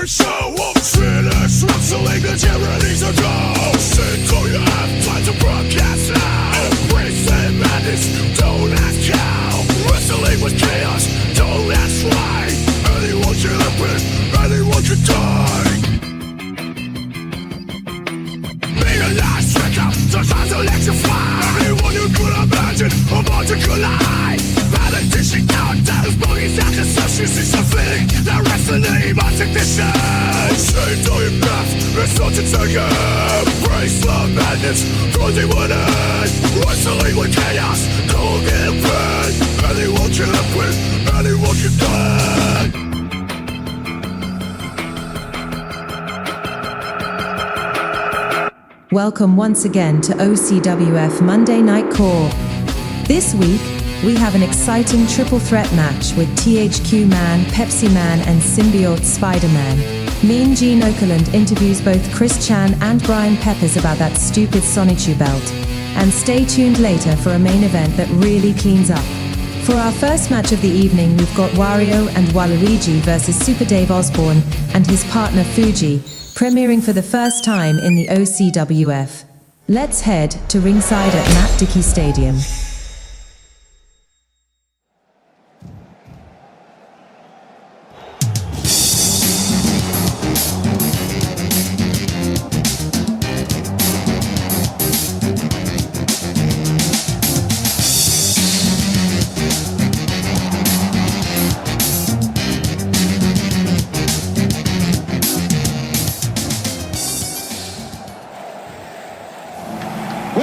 show of fearless wrestling, the tyrannies are gone. Send all you have time to broadcast now. Embrace the madness, don't ask how. Wrestling with chaos, don't ask why. Anyone can happen, anyone can die. Being a last tricker, sometimes electrify. Anyone you could imagine, about to collide. Validation countdowns, bogies after substitutes are fitting. The rest of the emo's ignition. Change all your path, it's not to take it. Embrace the madness, cause they want it. Wrestling with chaos, don't get burned. Anyone can happen, anyone can die. Welcome once again to OCWF Monday Night CAW. This week, we have an exciting triple threat match with THQ Man, Pepsi Man and Symbiote Spiderman. Mean Gene Okerlund interviews both Chris Chan and Brian Peppers about that stupid Sonichu belt. And stay tuned later for a main event that really cleans up. For our first match of the evening, we've got Wario and Waluigi versus Super Dave Osborne and his partner Fuji, premiering for the first time in the OCWF. Let's head to ringside at Matt Dickey Stadium.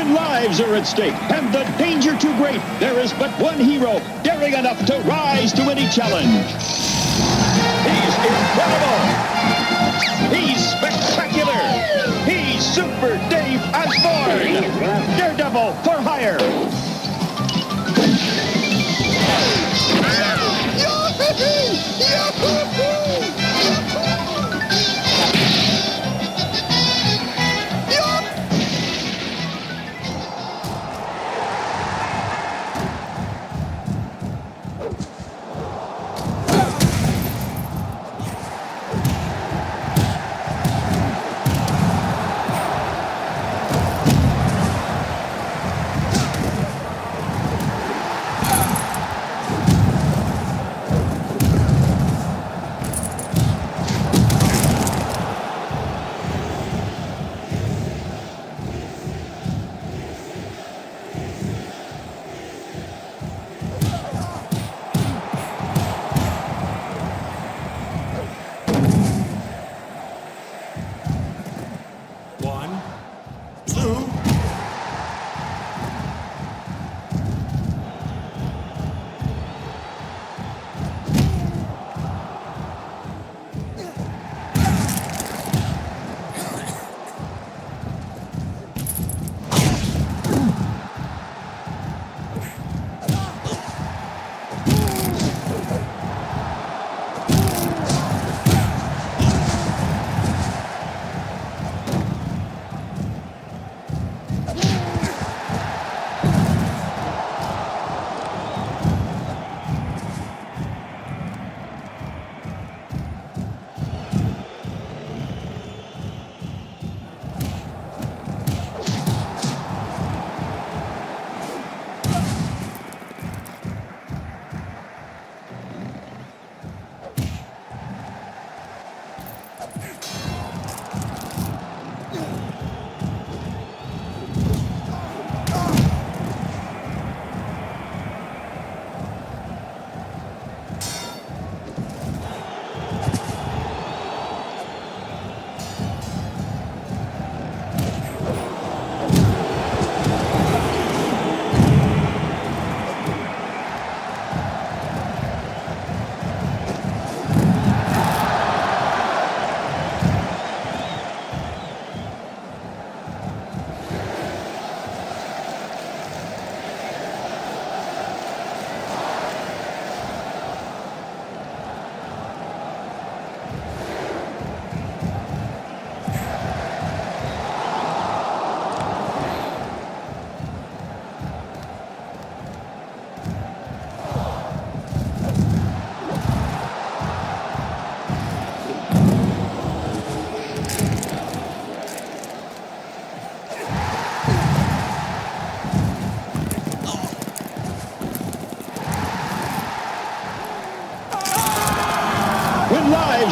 Lives are at stake, and the danger too great. There is but one hero daring enough to rise to any challenge. He's incredible. He's spectacular. He's Super Dave Osborne. Daredevil for hire.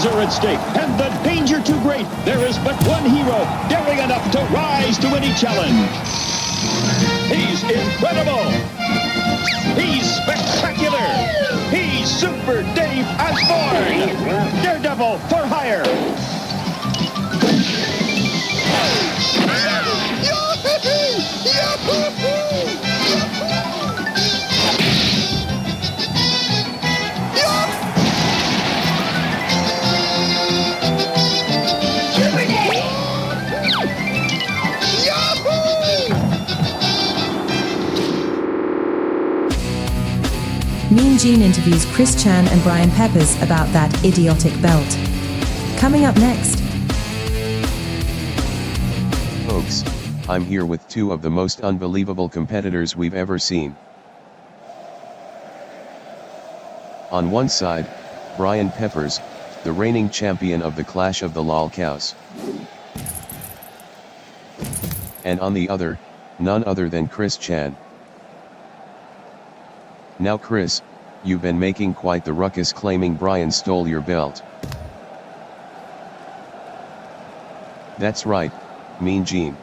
Lives are at stake, and the danger too great. There is but one hero, daring enough to rise to any challenge. He's incredible. He's spectacular. He's Super Dave Osborne. Daredevil for hire. Mean Gene interviews Chris Chan and Brian Peppers about that idiotic belt. Coming up next. Folks, I'm here with two of the most unbelievable competitors we've ever seen. On one side, Brian Peppers, the reigning champion of the Clash of the CAWs. And on the other, none other than Chris Chan. Now Chris, you've been making quite the ruckus claiming Brian stole your belt. That's right, Mean Gene.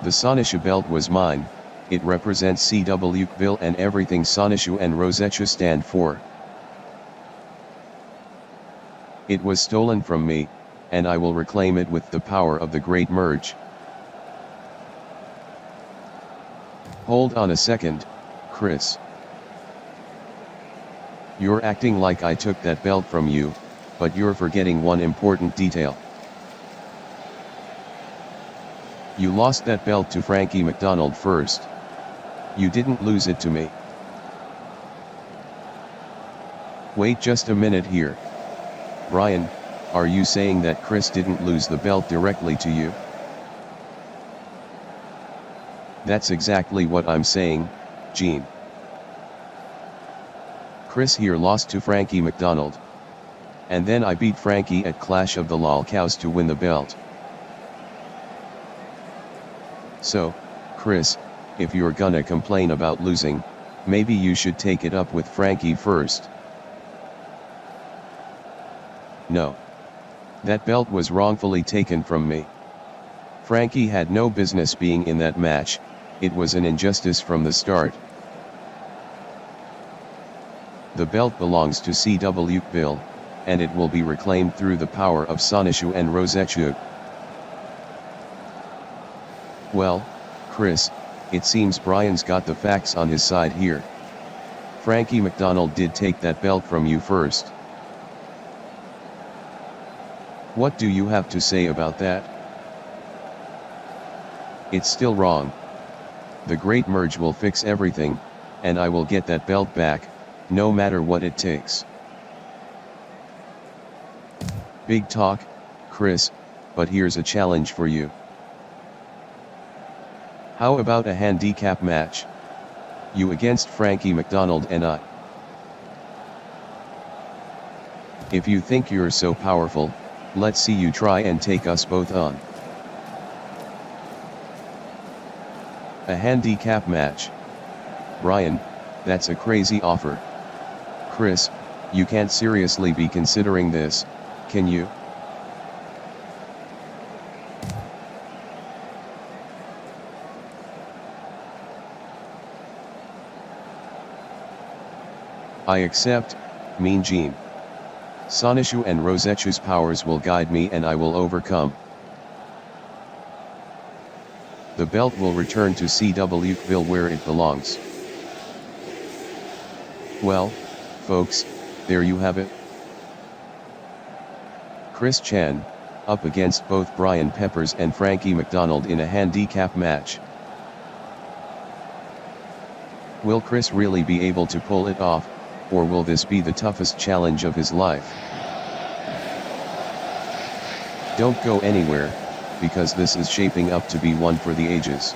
The Sonishu belt was mine. It represents CAW and everything Sonishu and Rosechu stand for. It was stolen from me, and I will reclaim it with the power of the Great Merge. Hold on a second, Chris. You're acting like I took that belt from you, but you're forgetting one important detail. You lost that belt to Frankie McDonald first. You didn't lose it to me. Wait just a minute here. Brian, are you saying that Chris didn't lose the belt directly to you? That's exactly what I'm saying, Gene. Chris here lost to Frankie McDonald. And then I beat Frankie at Clash of the CAWs to win the belt. So, Chris, if you're gonna complain about losing, maybe you should take it up with Frankie first. No. That belt was wrongfully taken from me. Frankie had no business being in that match. It was an injustice from the start. The belt belongs to CAW, and it will be reclaimed through the power of Sonishu and Rosechu. Well, Chris, it seems Brian's got the facts on his side here. Frankie McDonald did take that belt from you first. What do you have to say about that? It's still wrong. The Great Merge will fix everything, and I will get that belt back, no matter what it takes. Big talk, Chris, but here's a challenge for you. How about a handicap match? You against Frankie McDonald and I. If you think you're so powerful, let's see you try and take us both on. A handicap match. Brian, that's a crazy offer. Chris, you can't seriously be considering this, can you? I accept, Mean Gene. Sonishu and Rosechu's powers will guide me and I will overcome. The belt will return to CAW where it belongs. Well, folks, there you have it. Chris Chan, up against both Brian Peppers and Frankie McDonald in a handicap match. Will Chris really be able to pull it off, or will this be the toughest challenge of his life? Don't go anywhere, because this is shaping up to be one for the ages.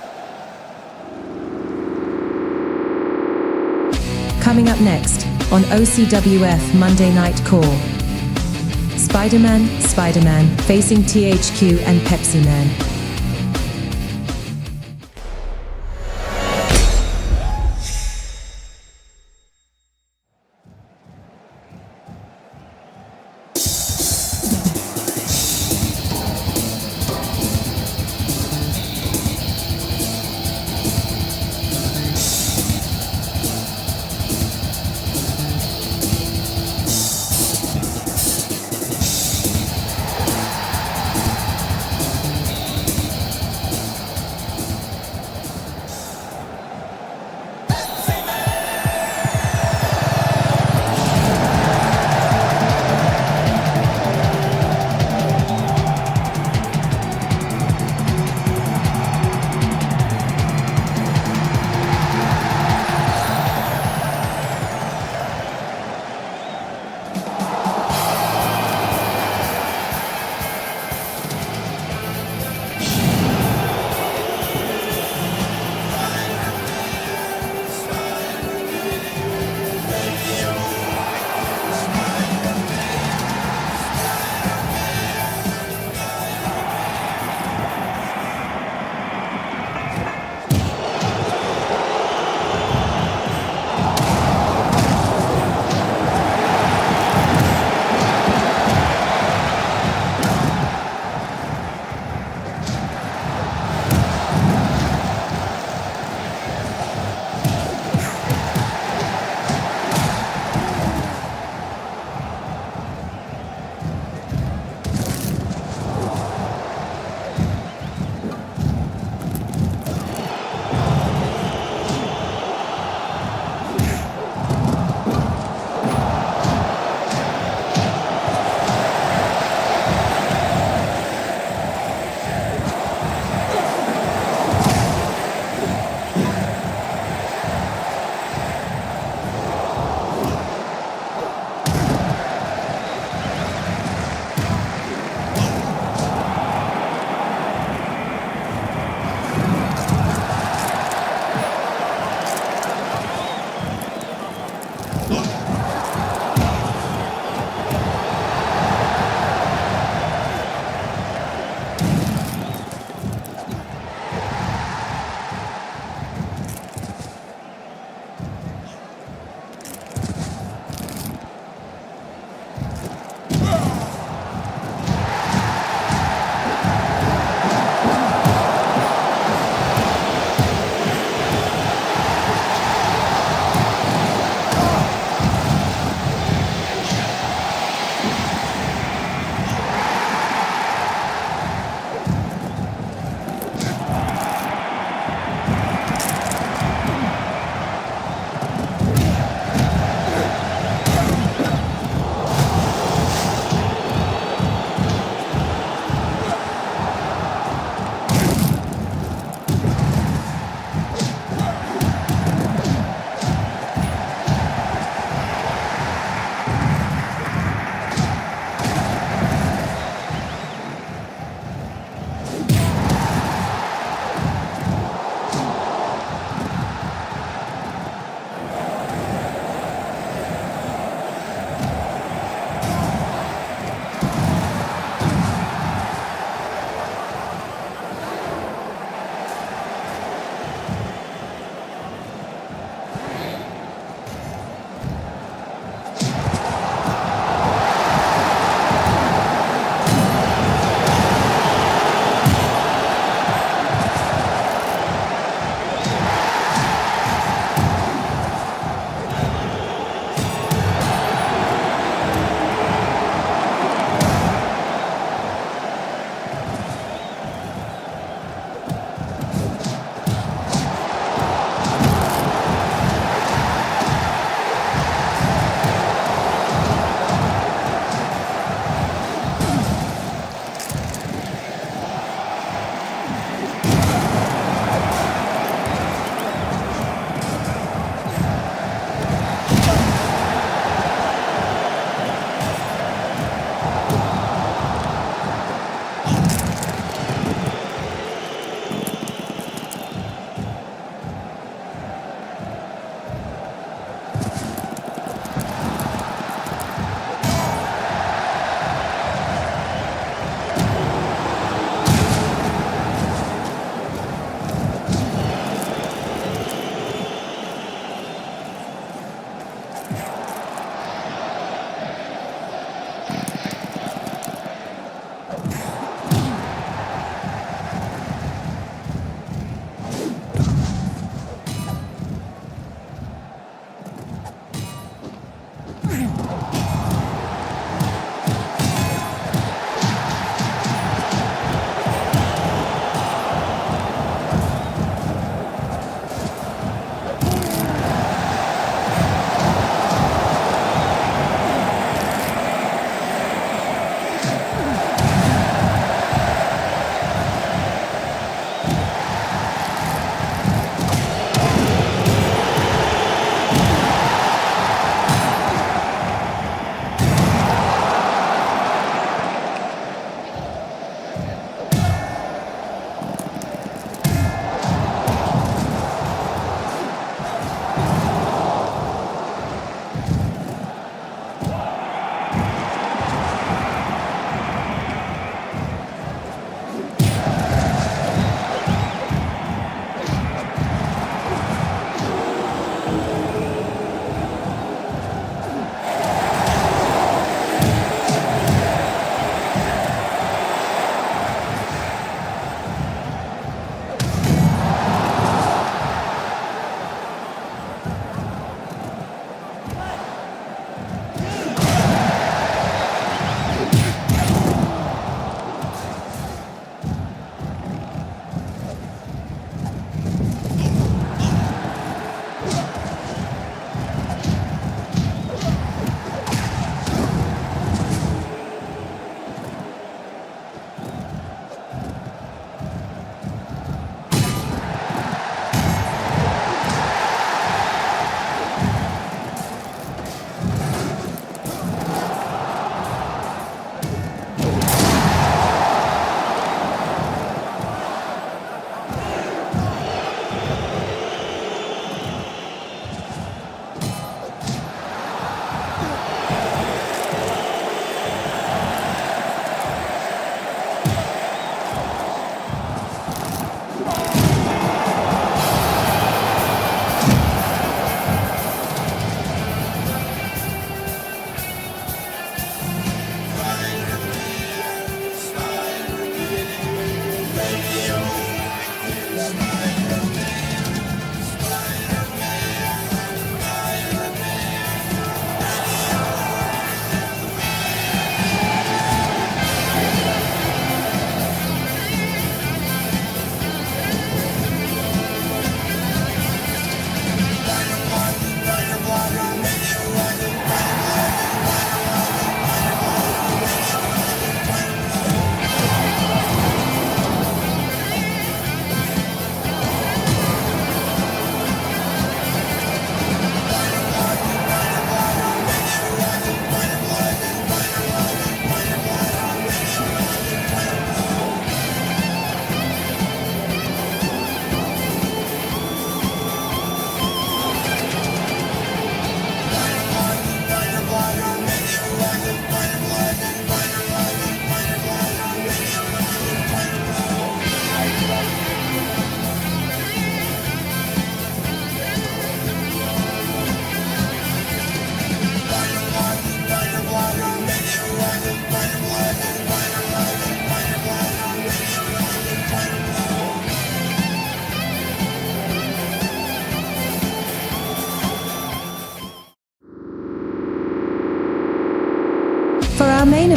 Coming up next, on OCWF Monday Night Call. Spiderman facing THQ and Pepsi Man.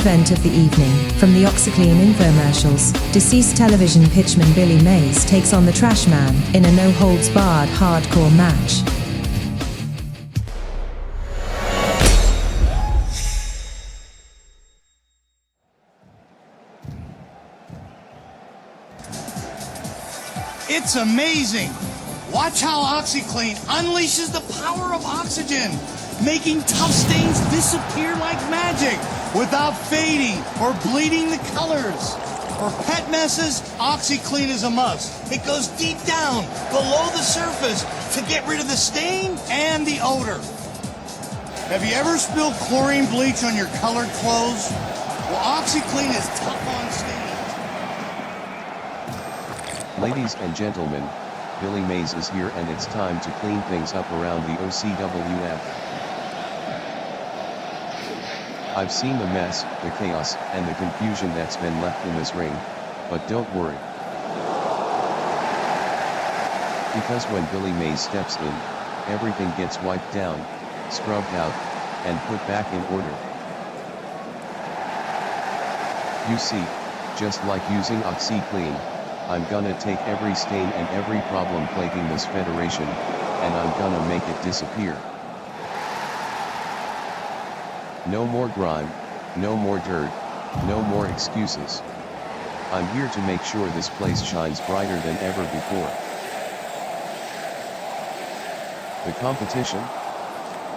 event of the evening, from the OxyClean infomercials, deceased television pitchman Billy Mays takes on the Trash Man in a no-holds-barred hardcore match. It's amazing! Watch how OxyClean unleashes the power of oxygen, making tough stains disappear like magic without fading or bleeding the colors. For pet messes, OxyClean is a must. It goes deep down, below the surface, to get rid of the stain and the odor. Have you ever spilled chlorine bleach on your colored clothes? Well, OxyClean is tough on stains. Ladies and gentlemen, Billy Mays is here and it's time to clean things up around the OCWF. I've seen the mess, the chaos, and the confusion that's been left in this ring, but don't worry. Because when Billy Mays steps in, everything gets wiped down, scrubbed out, and put back in order. You see, just like using OxyClean, I'm gonna take every stain and every problem plaguing this federation, and I'm gonna make it disappear. No more grime, no more dirt, no more excuses. I'm here to make sure this place shines brighter than ever before. The competition?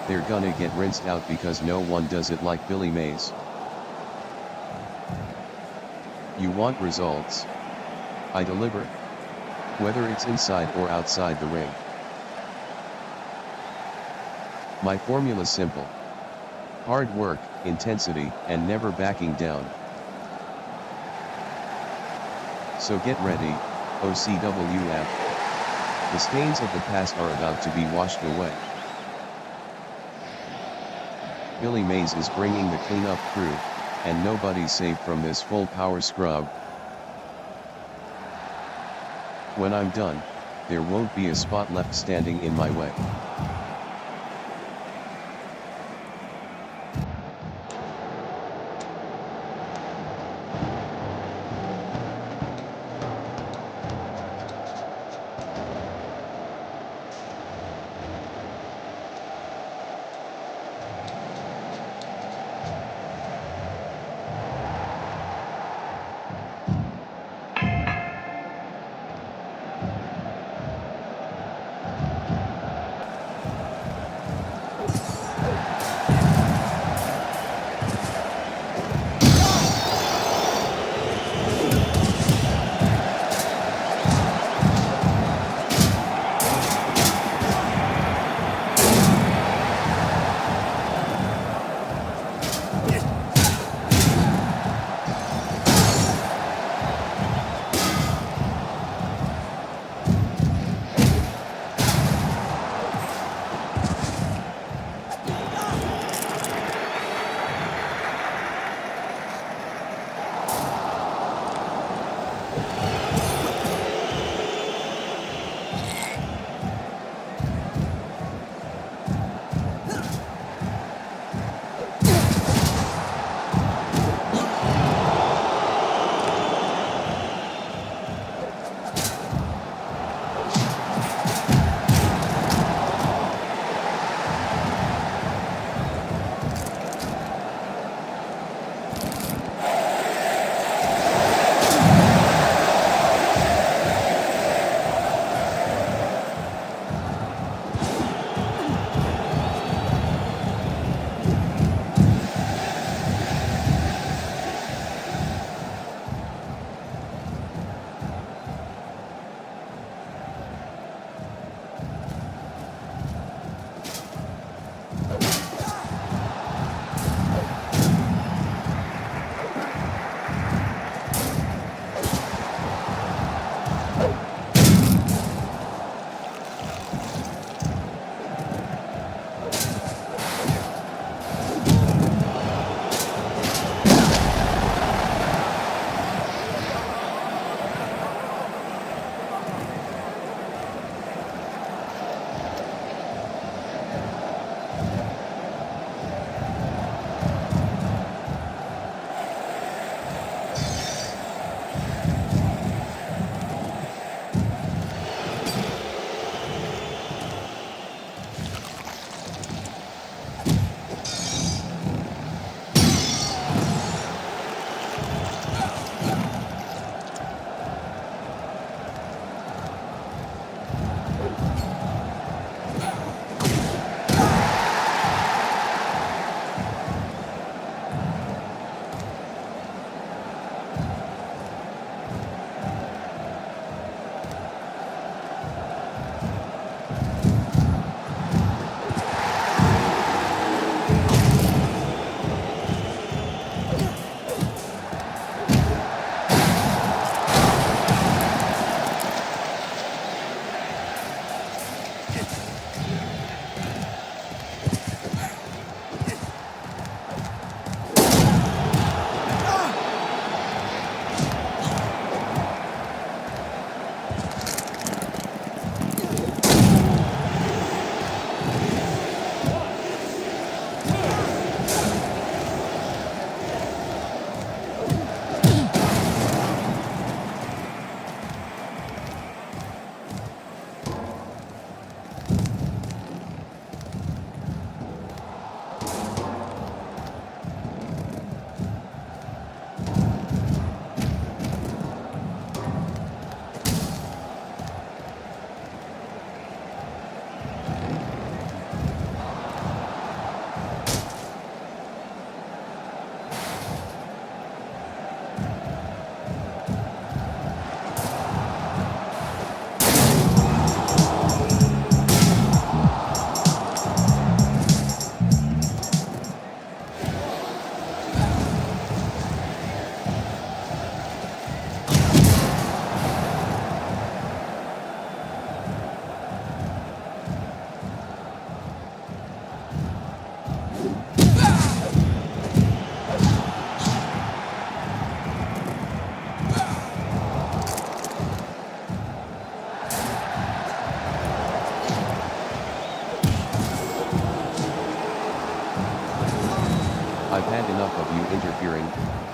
They're gonna get rinsed out because no one does it like Billy Mays. You want results? I deliver, whether it's inside or outside the ring. My formula's simple. Hard work, intensity, and never backing down. So get ready, OCWF. The stains of the past are about to be washed away. Billy Mays is bringing the cleanup crew, and nobody's safe from this full power scrub. When I'm done, there won't be a spot left standing in my way.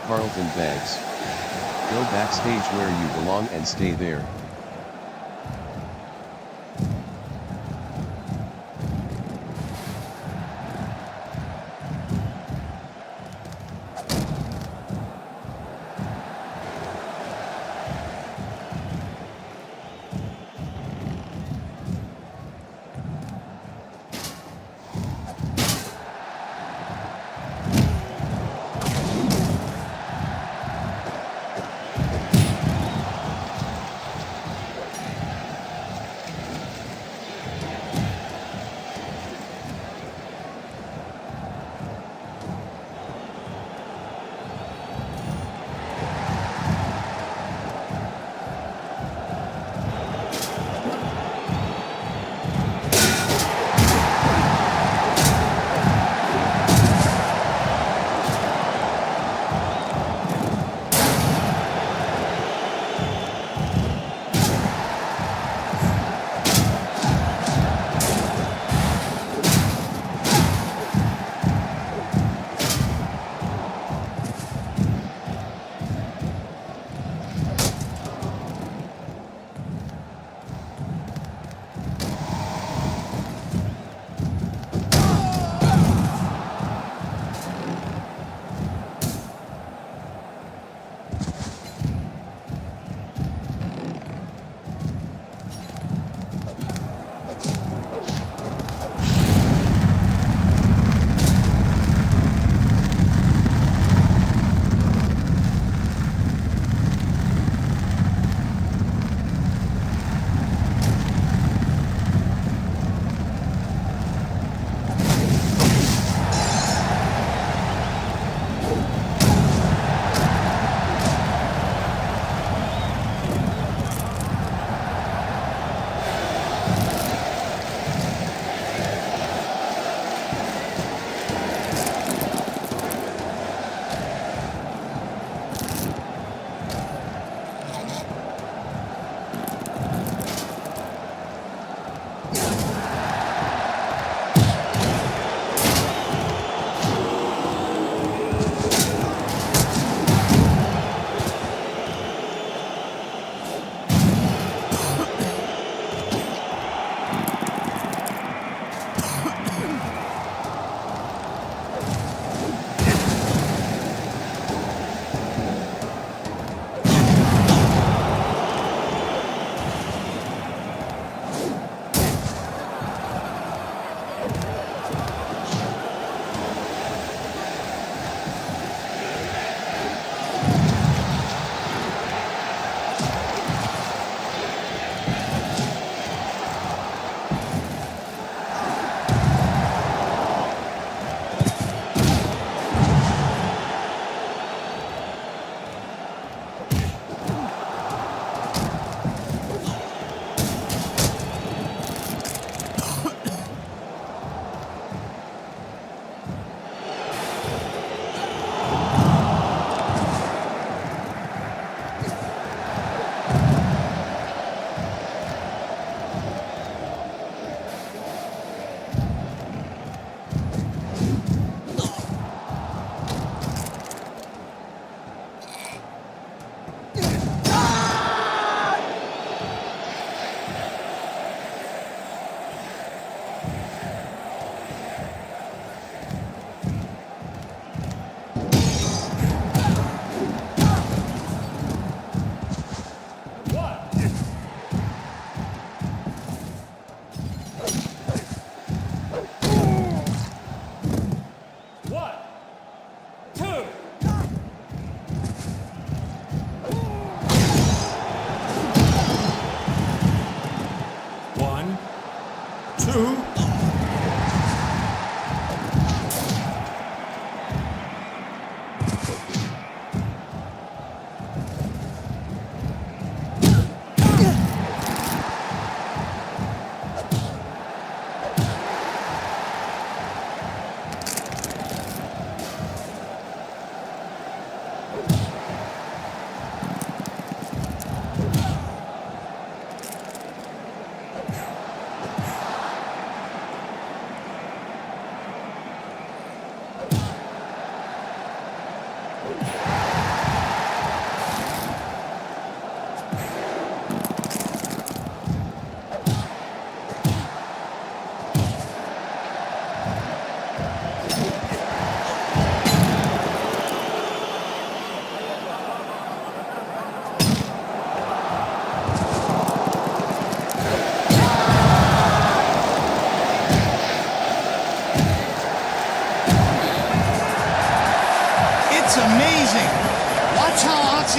Carlton Banks. Go backstage where you belong and stay there.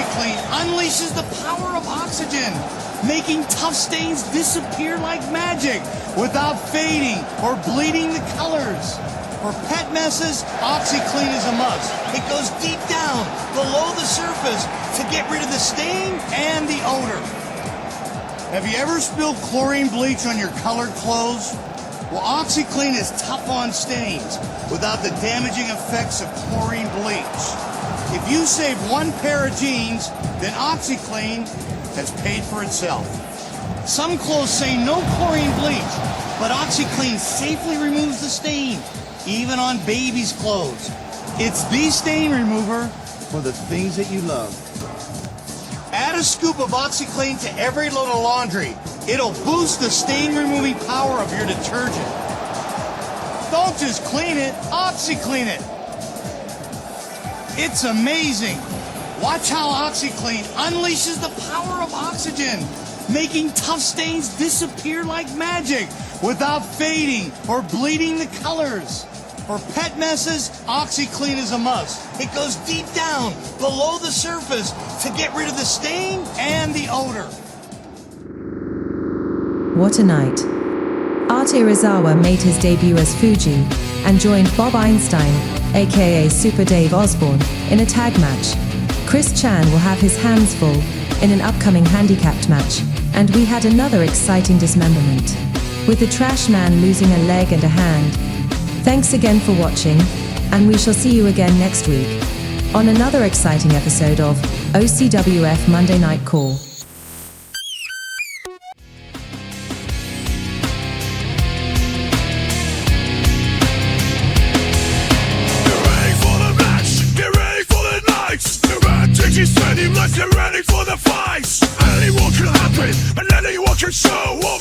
OxyClean unleashes the power of oxygen, making tough stains disappear like magic without fading or bleeding the colors. For pet messes, OxyClean is a must. It goes deep down, below the surface, to get rid of the stain and the odor. Have you ever spilled chlorine bleach on your colored clothes? Well, OxyClean is tough on stains without the damaging effects of chlorine bleach. If you save one pair of jeans, then OxyClean has paid for itself. Some clothes say no chlorine bleach, but OxyClean safely removes the stain, even on babies' clothes. It's the stain remover for the things that you love. Add a scoop of OxyClean to every load of laundry. It'll boost the stain-removing power of your detergent. Don't just clean it, OxyClean it. It's amazing. Watch how OxyClean unleashes the power of oxygen, making tough stains disappear like magic without fading or bleeding the colors. For pet messes, OxyClean is a must. It goes deep down, below the surface, to get rid of the stain and the odor. What a night. Art Irizawa made his debut as Fuji and joined Bob Einstein, aka Super Dave Osborne, in a tag match. Chris Chan will have his hands full in an upcoming handicapped match, and we had another exciting dismemberment, with the Trash Man losing a leg and a hand. Thanks again for watching, and we shall see you again next week on another exciting episode of OCWF Monday Night CAW. Get ready for the fight. Anyone can happen, and anyone can show up.